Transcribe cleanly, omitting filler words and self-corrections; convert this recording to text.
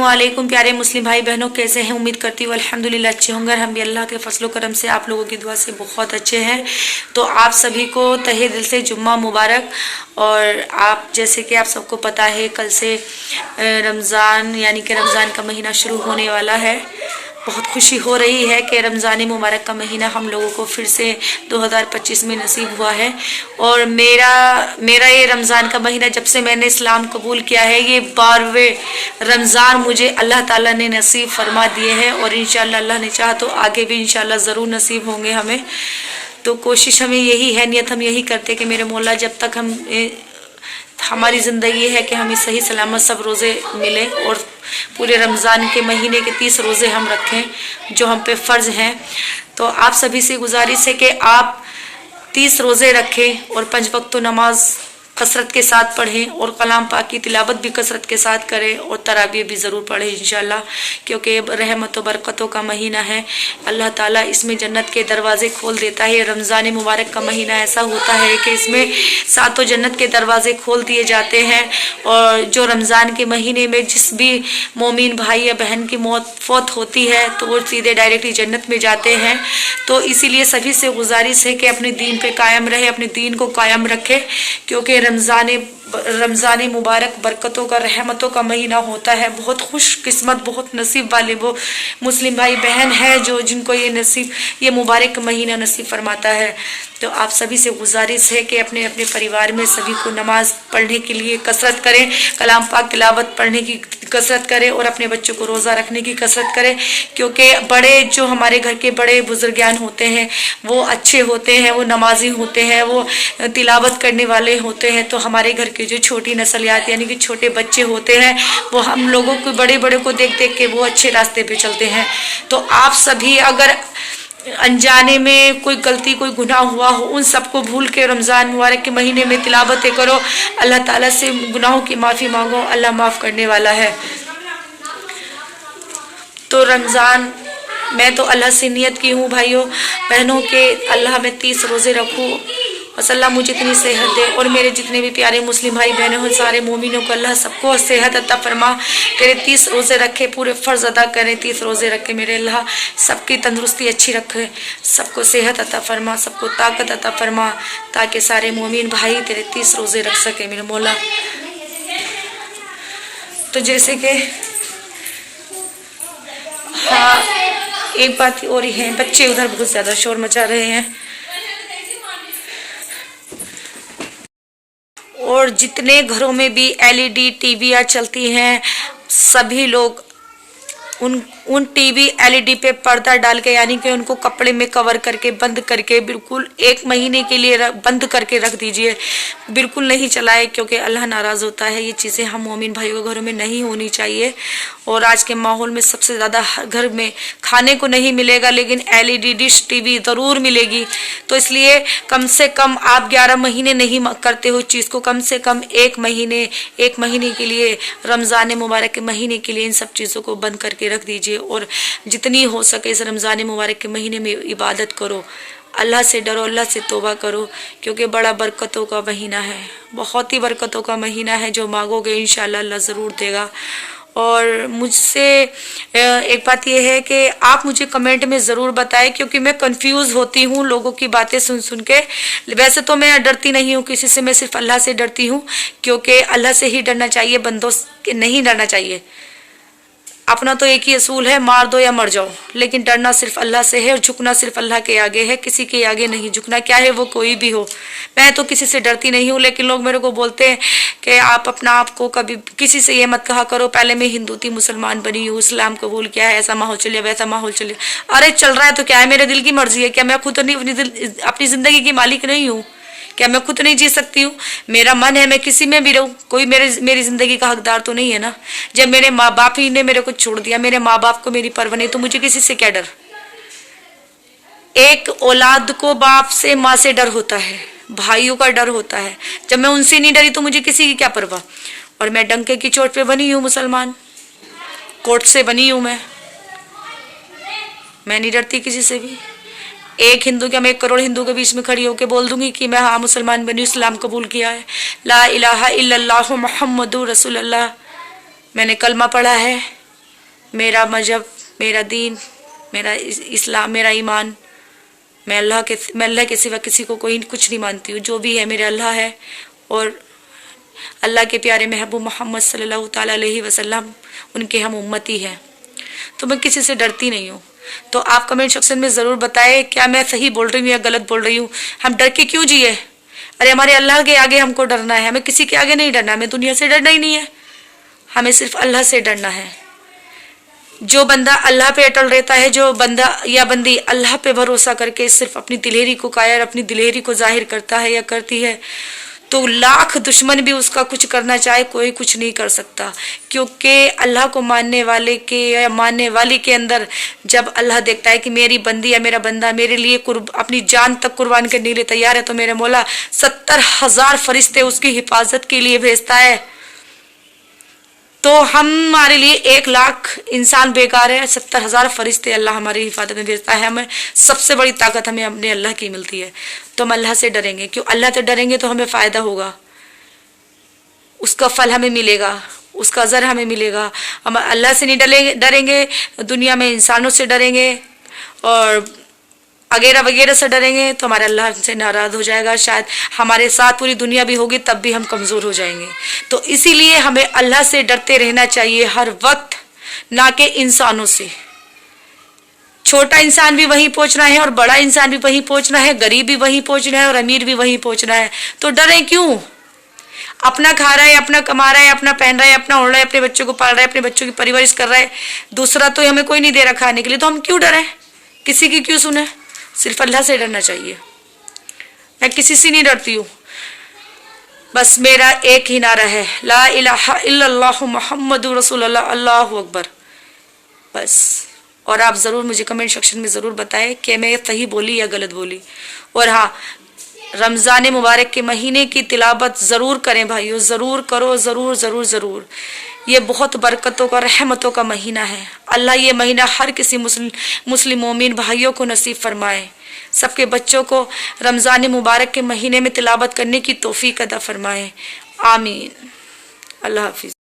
अस्सलामुअलैकुम प्यारे मुस्लिम भाई बहनों, कैसे हैं? उम्मीद करती हूँ अल्हम्दुलिल्लाह अच्छे होंगे। हम भी अल्लाह के फजलो करम से आप लोगों की दुआ से बहुत अच्छे हैं। तो आप सभी को तहे दिल से जुम्मा मुबारक। और आप जैसे कि आप सबको पता है, कल से रमज़ान यानी कि रमज़ान का महीना शुरू होने वाला है। बहुत खुशी हो रही है कि रमज़ान मुबारक का महीना हम लोगों को फिर से 2025 में नसीब हुआ है। और मेरा ये रमज़ान का महीना, जब से मैंने इस्लाम कबूल किया है, ये 12वें रमज़ान मुझे अल्लाह ताला ने नसीब फरमा दिए हैं। और इंशाअल्लाह अल्लाह ने चाहा तो आगे भी इंशाअल्लाह ज़रूर नसीब होंगे हमें। तो कोशिश हमें यही है, नियत हम यही करते कि मेरे मौला जब तक हमारी ज़िंदगी है कि हमें सही सलामत सब रोज़े मिले और पूरे रमज़ान के महीने के 30 रोज़े हम रखें जो हम पे फ़र्ज़ हैं। तो आप सभी से गुजारिश है कि आप 30 रोज़े रखें और 5 वक्त नमाज कसरत के साथ पढ़ें और कलाम पाक की तिलावत भी कसरत के साथ करें और तराबीह भी ज़रूर पढ़ें इंशाअल्लाह, क्योंकि रहमत व बरकतों का महीना है। अल्लाह ताला इसमें जन्नत के दरवाज़े खोल देता है। रमज़ान मुबारक का महीना ऐसा होता है कि इसमें 7 जन्नत के दरवाज़े खोल दिए जाते हैं। और जो रमज़ान के महीने में जिस भी मोमिन भाई या बहन की फौत होती है तो वो सीधे डायरेक्टली जन्नत में जाते हैं। तो इसीलिए सभी से गुजारिश है कि अपने दीन पे कायम रहे, अपने दीन को कायम रखे, क्योंकि रमज़ान मुबारक बरकतों का, रहमतों का महीना होता है। बहुत खुश किस्मत, बहुत नसीब वाले वो मुस्लिम भाई बहन है जो जिनको ये मुबारक महीना नसीब फरमाता है। तो आप सभी से गुजारिश है कि अपने अपने परिवार में सभी को नमाज पढ़ने के लिए कसरत करें, कलाम पाक तिलावत पढ़ने की कसरत करें और अपने बच्चों को रोज़ा रखने की कसरत करें, क्योंकि बड़े जो हमारे घर के बड़े बुजुर्गान होते हैं वो अच्छे होते हैं, वो नमाजी होते हैं, वो तिलावत करने वाले होते हैं। तो हमारे घर की जो छोटी नस्लियात यानी कि छोटे बच्चे होते हैं वो हम लोगों को, बड़े बड़े को देख देख के वो अच्छे रास्ते पे चलते हैं। तो आप सभी अगर अनजाने में कोई गलती, कोई गुनाह हुआ हो, उन सबको भूल के रमज़ान मुबारक के महीने में तिलावतें करो, अल्लाह ताला से गुनाहों की माफ़ी मांगो, अल्लाह माफ़ करने वाला है। तो रमज़ान मैं तो अल्लाह से नियत की हूँ भाइयों बहनों के, अल्लाह मैं 30 रोज़े रखूँ, बस अल्लाह मुझे इतनी सेहत दे। और मेरे जितने भी प्यारे मुस्लिम भाई बहनों हैं, सारे मोमिनों को अल्लाह सबको सेहत अता फरमा, तेरे 30 रोज़े रखे, पूरे फ़र्ज़ अदा करें। 30 रोज़े रखे मेरे अल्लाह, सबकी तंदुरुस्ती अच्छी रखे, सबको सेहत अता फरमा, सबको ताकत अता फरमा, ताकि सारे मोमिन भाई तेरे 30 रोज़े रख सके मेरे मौला। तो जैसे कि हाँ, एक बात और ही है, बच्चे उधर बहुत ज़्यादा शोर मचा रहे हैं। और जितने घरों में भी LED टीवियाँ चलती हैं, सभी लोग उन टीवी LED पे पर्दा डाल के यानी कि उनको कपड़े में कवर करके बंद करके बिल्कुल 1 महीने के लिए बंद करके रख दीजिए, बिल्कुल नहीं चलाए, क्योंकि अल्लाह नाराज़ होता है। ये चीज़ें हम मोमिन भाइयों के घरों में नहीं होनी चाहिए। और आज के माहौल में सबसे ज़्यादा घर में खाने को नहीं मिलेगा, लेकिन LED डिश टीवी ज़रूर मिलेगी। तो इसलिए कम से कम आप 11 महीने नहीं करते हो चीज़ को, कम से कम 1 महीने के लिए, रमज़ान मुबारक के महीने के लिए इन सब चीज़ों को बंद करके रख दीजिए। और जितनी हो सके इस रमज़ान मुबारक के महीने में इबादत करो, अल्लाह से डरो, अल्लाह से तौबा करो, क्योंकि बड़ा बरकतों का महीना है, बहुत ही बरकतों का महीना है। जो मांगोगे इंशाअल्लाह अल्लाह ज़रूर देगा। और मुझसे एक बात यह है कि आप मुझे कमेंट में ज़रूर बताएं, क्योंकि मैं कंफ्यूज होती हूँ लोगों की बातें सुन के। वैसे तो मैं डरती नहीं हूँ किसी से, मैं सिर्फ अल्लाह से डरती हूँ, क्योंकि अल्लाह से ही डरना चाहिए, बंदों से नहीं डरना चाहिए। अपना तो एक ही असूल है, मार दो या मर जाओ, लेकिन डरना सिर्फ अल्लाह से है और झुकना सिर्फ अल्लाह के आगे है, किसी के आगे नहीं झुकना, क्या है वो कोई भी हो। मैं तो किसी से डरती नहीं हूँ, लेकिन लोग मेरे को बोलते हैं कि आप अपना आप को कभी किसी से ये मत कहा करो, पहले मैं हिंदू थी, मुसलमान बनी हूँ, इस्लाम कबूल किया है, ऐसा माहौल चलिए, वैसा माहौल चलिए। अरे चल रहा है तो क्या है, मेरे दिल की मर्जी है, क्या मैं खुद नहीं अपनी ज़िंदगी की मालिक नहीं हूँ? क्या मैं खुद नहीं जी सकती हूँ? मेरा मन है मैं किसी में भी रहूँ, कोई मेरी ज़िंदगी का हकदार तो नहीं है ना। जब मेरे माँ बाप ही ने मेरे को छोड़ दिया, मेरे माँ बाप को मेरी परवाह नहीं, तो मुझे किसी से क्या डर? एक औलाद को बाप से, माँ से डर होता है, भाइयों का डर होता है। जब मैं उनसे नहीं डरी तो मुझे किसी की क्या परवाह? और मैं डंके की चोट पे बनी हूँ मुसलमान, कोर्ट से बनी हूँ मैं नहीं डरती किसी से भी। एक हिंदू क्या, मैं 1 करोड़ हिंदू के बीच में खड़ी होकर बोल दूंगी कि मैं हाँ मुसलमान बनी, इस्लाम कबूल किया है, ला इलाहा इल्लल्लाहु मुहम्मदुर रसूलुल्लाह, मैंने कलमा पढ़ा है, میرا مذہب، میرا دین، میرا اسلام، میرا ایمان، میں اللہ کے سوا کسی کو کوئی کچھ نہیں مانتی ہوں. جو بھی ہے میرے اللہ ہے، اور اللہ کے پیارے محبوب محمد صلی اللہ تعالیٰ علیہ وسلم ان کے ہم امتی ہیں. تو میں کسی سے ڈرتی نہیں ہوں. تو آپ کمنٹ سیکشن میں ضرور بتائیں کیا میں صحیح بول رہی ہوں یا غلط بول رہی ہوں. ہم ڈر کے کیوں جیے؟ ارے ہمارے اللہ کے آگے ہم کو ڈرنا ہے، ہمیں کسی کے آگے نہیں ڈرنا، ہمیں دنیا سے ڈرنا ہی نہیں ہے، ہمیں صرف اللہ سے ڈرنا ہے. جو بندہ اللہ پہ اٹل رہتا ہے، جو بندہ یا بندی اللہ پہ بھروسہ کر کے صرف اپنی دلیری کو کایر، اپنی دلیری کو ظاہر کرتا ہے یا کرتی ہے، تو لاکھ دشمن بھی اس کا کچھ کرنا چاہے کوئی کچھ نہیں کر سکتا. کیونکہ اللہ کو ماننے والے کے یا ماننے والی کے اندر جب اللہ دیکھتا ہے کہ میری بندی یا میرا بندہ میرے لیے اپنی جان تک قربان کرنے کے لیے تیار ہے، تو میرے مولا 70,000 فرشتے اس کی حفاظت کے لیے بھیجتا ہے. تو ہمارے لیے 1,00,000 انسان بیکار ہے، 70,000 فرشتے اللہ ہماری حفاظت میں بھیجتا ہے. ہمیں سب سے بڑی طاقت ہمیں اپنے اللہ کی ملتی ہے. تو ہم اللہ سے ڈریں گے، کیوں اللہ سے ڈریں گے تو ہمیں فائدہ ہوگا، اس کا پھل ہمیں ملے گا، اس کا اجر ہمیں ملے گا. ہم اللہ سے نہیں ڈریں گے، دنیا میں انسانوں سے ڈریں گے اور وغیرہ وغیرہ سے ڈریں گے تو ہمارا اللہ ہم سے ناراض ہو جائے گا. شاید ہمارے ساتھ پوری دنیا بھی ہوگی تب بھی ہم کمزور ہو جائیں گے. تو اسی لیے ہمیں اللہ سے ڈرتے رہنا چاہیے ہر وقت، نہ کہ انسانوں سے. چھوٹا انسان بھی وہیں پہنچنا ہے اور بڑا انسان بھی وہیں پہنچنا ہے، غریب بھی وہیں پہنچنا ہے اور امیر بھی وہیں پہنچنا ہے. تو ڈریں کیوں؟ اپنا کھا رہا ہے، اپنا کما رہا ہے، اپنا پہن رہا ہے، اپنا اوڑھ رہا ہے، اپنے بچوں کو پال رہا ہے، اپنے بچوں کی پرورش کر رہا ہے. دوسرا تو ہمیں کوئی نہیں دے رہا کھانے کے لیے، تو ہم کیوں ڈریں؟ کسی کی کیوں سنیں؟ صرف اللہ سے ڈرنا چاہیے. میں کسی سے نہیں ڈرتی ہوں. بس میرا ایک ہی نعرہ ہے، لا الہ الا اللہ محمد رسول اللہ، اللہ اکبر. بس. اور آپ ضرور مجھے کمنٹ سیکشن میں ضرور بتائیں کہ میں صحیح بولی یا غلط بولی. اور ہاں، رمضان مبارک کے مہینے کی تلاوت ضرور کریں بھائیو، ضرور کرو، ضرور ضرور ضرور. یہ بہت برکتوں کا، رحمتوں کا مہینہ ہے. اللہ یہ مہینہ ہر کسی مسلم مومن بھائیوں کو نصیب فرمائے. سب کے بچوں کو رمضان مبارک کے مہینے میں تلاوت کرنے کی توفیق عطا فرمائے. آمین. اللہ حافظ.